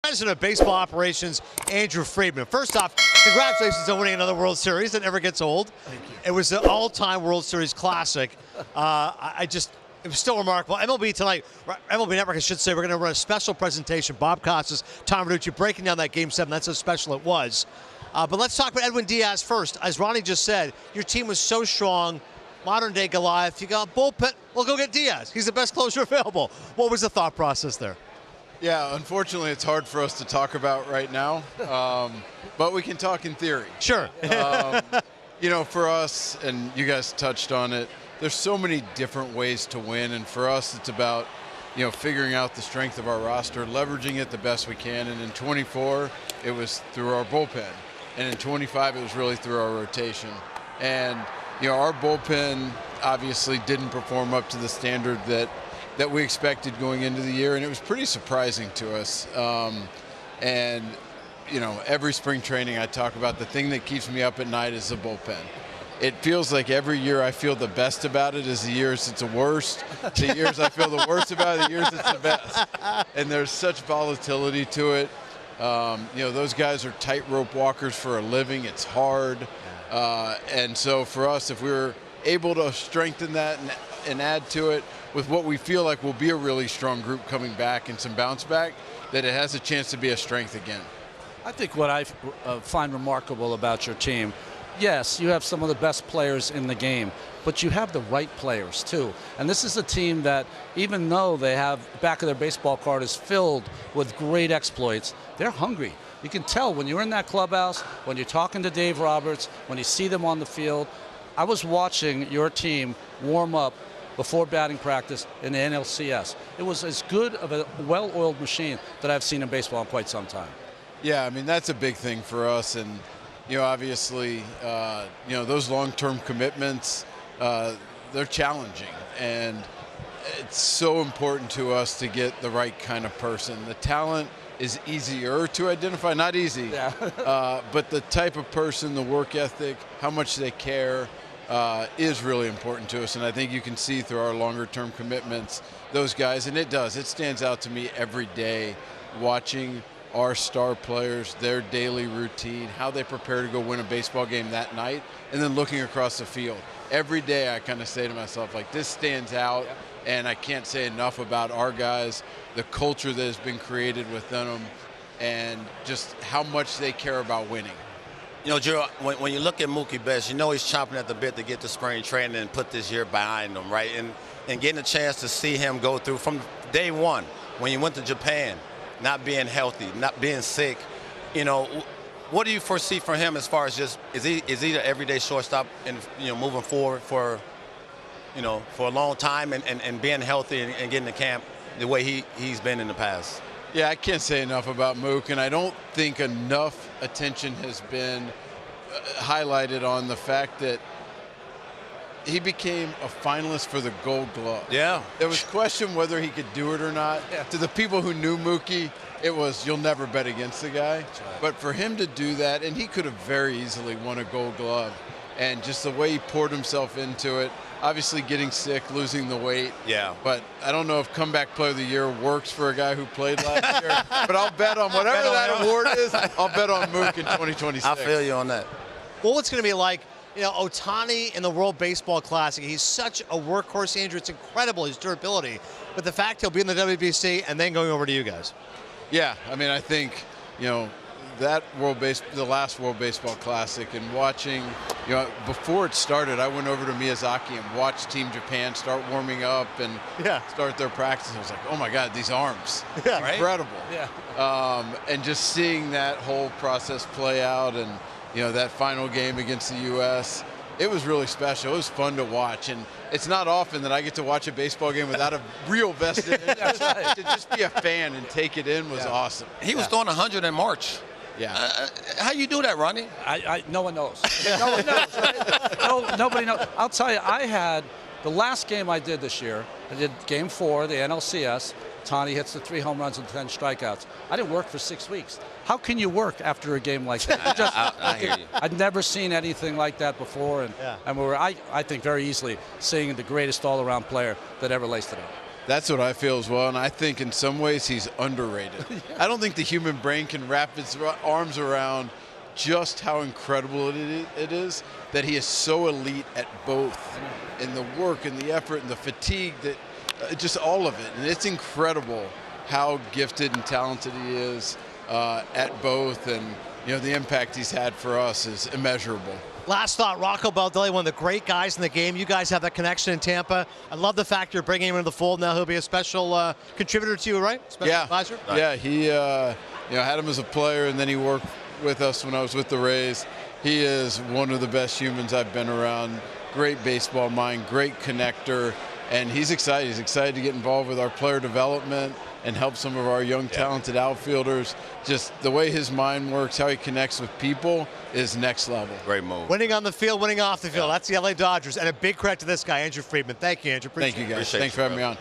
President of Baseball Operations, Andrew Friedman. First off, congratulations on winning another World Series. That never gets old. Thank you. It was an all-time World Series classic. It was still remarkable. MLB tonight, MLB Network, I should say, we're going to run a special presentation. Bob Costas, Tom Verducci breaking down that Game 7. That's how special it was. But let's talk about Edwin Diaz first. As Ronnie just said, your team was so strong, modern-day Goliath. You got bullpen, well, go get Diaz. He's the best closer available. What was the thought process there? Yeah, unfortunately, it's hard for us to talk about right now, but we can talk in theory. Sure. You know, for us, and you guys touched on it, there's so many different ways to win, and for us, it's about, you know, figuring out the strength of our roster, leveraging it the best we can, and in 24, it was through our bullpen, and in 25, it was really through our rotation. And, you know, our bullpen obviously didn't perform up to the standard that we expected going into the year, and it was pretty surprising to us. And, you know, every spring training I talk about the thing that keeps me up at night is the bullpen. It feels like every year I feel the best about it is the years it's the worst. The years I feel the worst about it, the years it's the best. And there's such volatility to it. You know, those guys are tightrope walkers for a living. It's hard. And so for us, if we were able to strengthen that and add to it with what we feel like will be a really strong group coming back and some bounce back, that it has a chance to be a strength again. I think what I find remarkable about your team, yes, you have some of the best players in the game, but you have the right players too. And this is a team that, even though they have back of their baseball card is filled with great exploits, they're hungry. You can tell when you're in that clubhouse, when you're talking to Dave Roberts, when you see them on the field. I was watching your team warm up before batting practice in the NLCS. It was as good of a well-oiled machine that I've seen in baseball in quite some time. Yeah, I mean, that's a big thing for us. And, you know, obviously, you know, those long-term commitments, they're challenging. And it's so important to us to get the right kind of person. The talent is easier to identify, not easy, yeah. But the type of person, the work ethic, how much they care, is really important to us, and I think you can see through our longer-term commitments those guys, and it does. It stands out to me every day watching our star players, their daily routine, how they prepare to go win a baseball game that night, and then looking across the field. Every day I kind of say to myself, like, this stands out, and I can't say enough about our guys, the culture that has been created within them, and just how much they care about winning. You know, Joe, when you look at Mookie Betts, you know he's chomping at the bit to get to spring training and put this year behind him, right? And getting a chance to see him go through from day one, when you went to Japan, not being healthy, not being sick, you know, what do you foresee for him as far as just, is he the everyday shortstop and, you know, moving forward for, you know, for a long time and being healthy and getting to camp the way he's been in the past? Yeah, I can't say enough about Mook, and I don't think enough attention has been highlighted on the fact that he became a finalist for the Gold Glove. Yeah. There was question whether he could do it or not. Yeah. To the people who knew Mookie, it was, you'll never bet against the guy. Right. But for him to do that, and he could have very easily won a Gold Glove, and just the way he poured himself into it, obviously getting sick, losing the weight. Yeah. But I don't know if Comeback Player of the Year works for a guy who played last year. But I'll bet on whatever that award is, I'll bet on Mook in 2026. I feel you on that. Well, what's going to be like, you know, Ohtani in the World Baseball Classic, he's such a workhorse, Andrew. It's incredible, his durability. But the fact he'll be in the WBC and then going over to you guys. Yeah, I mean, I think, you know, that the last World Baseball Classic, and watching, you know, before it started, I went over to Miyazaki and watched Team Japan start warming up and start their practice. I was like, oh my God, these arms, incredible. Yeah. And just seeing that whole process play out, and, you know, that final game against the U.S., it was really special. It was fun to watch, and it's not often that I get to watch a baseball game without a real vested interest. To just be a fan and take it in was awesome. He was throwing 100 in March. Yeah. How you do that, Ronnie? No one knows. No one knows. Right? No, nobody knows. I'll tell you, I had the last game I did this year. I did Game 4, the NLCS. Ohtani hits the 3 home runs and 10 strikeouts. I didn't work for 6 weeks. How can you work after a game like that? I hear you. I'd never seen anything like that before, and we were, I think, very easily seeing the greatest all-around player that ever laced it up. That's what I feel as well, and I think in some ways he's underrated. I don't think the human brain can wrap its arms around just how incredible it is that he is so elite at both, in the work and the effort and the fatigue, that just all of it. And it's incredible how gifted and talented he is at both, and the impact he's had for us is immeasurable. Last thought, Rocco Baldelli, one of the great guys in the game. You guys have that connection in Tampa. I love the fact you're bringing him into the fold now. He'll be a special contributor to you, right? Special advisor? Yeah, he had him as a player, and then he worked with us when I was with the Rays. He is one of the best humans I've been around. Great baseball mind, great connector, and he's excited. He's excited to get involved with our player development and help some of our young, talented outfielders. Just the way his mind works, how he connects with people is next level. Great move. Winning on the field, winning off the field. That's the LA Dodgers. And a big credit to this guy, Andrew Friedman. Thank you, Andrew. Thank you, guys. Thanks for having me on.